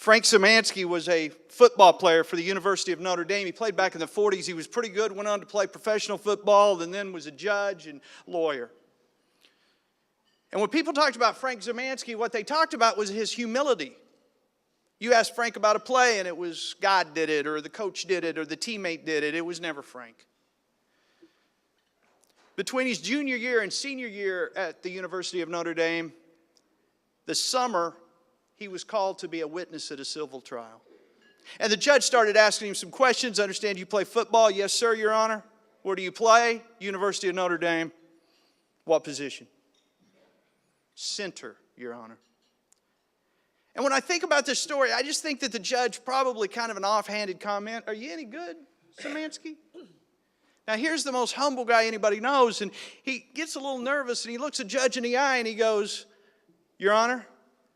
Frank Szymanski was a football player for the University of Notre Dame. He played back in the 40s. He was pretty good, went on to play professional football, and then was a judge and lawyer. And when people talked about Frank Szymanski, what they talked about was his humility. You asked Frank about a play, and it was God did it, or the coach did it, or the teammate did it. It was never Frank. Between his junior year and senior year at the University of Notre Dame, the summer, he was called to be a witness at a civil trial. And the judge started asking him some questions. I understand you play football. Yes, sir, Your Honor. Where do you play? University of Notre Dame. What position? Center, Your Honor. And when I think about this story, I just think that the judge probably kind of an offhanded comment. Are you any good, Szymanski? Now, here's the most humble guy anybody knows, and he gets a little nervous, and he looks a judge in the eye, and he goes, Your Honor,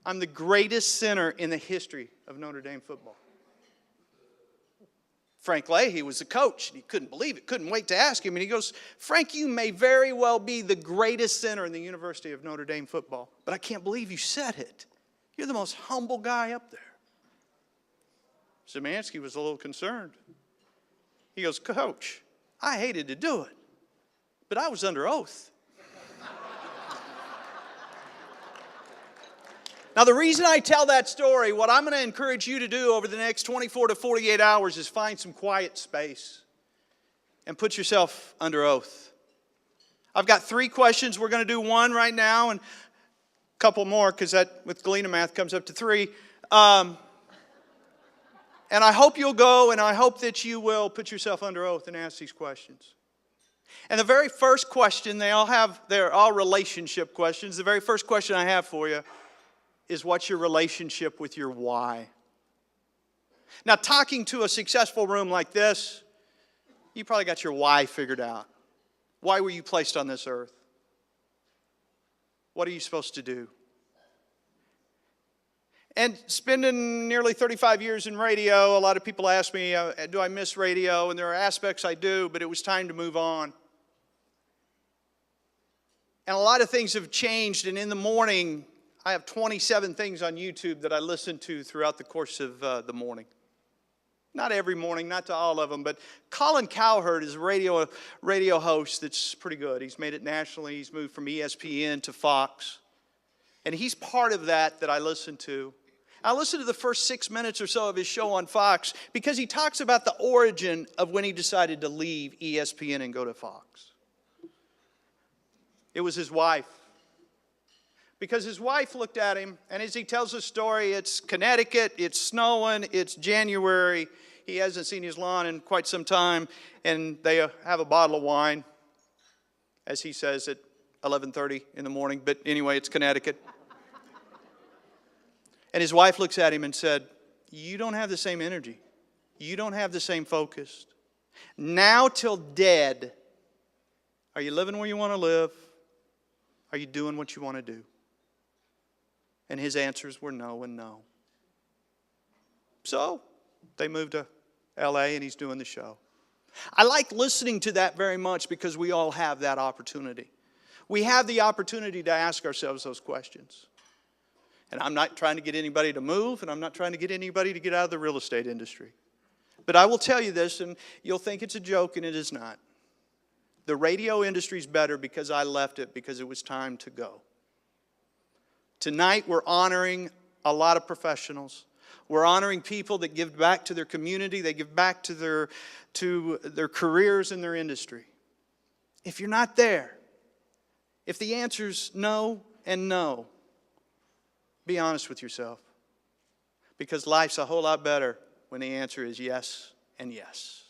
I'm the greatest center in the history of Notre Dame football. Frank Leahy was the coach, and he couldn't believe it, couldn't wait to ask him, and he goes, Frank, you may very well be the greatest center in the University of Notre Dame football, but I can't believe you said it. You're the most humble guy up there. Szymanski was a little concerned. He goes, Coach, I hated to do it, but I was under oath. Now, the reason I tell that story, what I'm going to encourage you to do over the next 24 to 48 hours is find some quiet space and put yourself under oath. I've got 3 questions. We're going to do one right now and a couple more because that with Galena math comes up to 3. And I hope you'll go, and I hope that you will put yourself under oath and ask these questions. And the very first question, they're all relationship questions. The very first question I have for you is, what's your relationship with your why? Now, talking to a successful room like this, you probably got your why figured out. Why were you placed on this earth? What are you supposed to do? And spending nearly 35 years in radio, a lot of people ask me, do I miss radio? And there are aspects I do, but it was time to move on. And a lot of things have changed, and in the morning, I have 27 things on YouTube that I listen to throughout the course of the morning. Not every morning, not to all of them, but Colin Cowherd is a radio host that's pretty good. He's made it nationally. He's moved from ESPN to Fox. And he's part of that I listen to. I listen to the first 6 minutes or so of his show on Fox because he talks about the origin of when he decided to leave ESPN and go to Fox. It was his wife. Because his wife looked at him, and as he tells the story, it's Connecticut, it's snowing, it's January. He hasn't seen his lawn in quite some time, and they have a bottle of wine, as he says, at 11:30 in the morning. But anyway, it's Connecticut. And his wife looks at him and said, you don't have the same energy. You don't have the same focus. Now till dead, are you living where you want to live? Are you doing what you want to do? And his answers were no and no. So they moved to L.A. and he's doing the show. I like listening to that very much because we all have that opportunity. We have the opportunity to ask ourselves those questions. And I'm not trying to get anybody to move, and I'm not trying to get anybody to get out of the real estate industry. But I will tell you this, and you'll think it's a joke, and it is not. The radio industry is better because I left it because it was time to go. Tonight, we're honoring a lot of professionals. We're honoring people that give back to their community. They give back to their careers in their industry. If you're not there, if the answer's no and no, be honest with yourself. Because life's a whole lot better when the answer is yes and yes.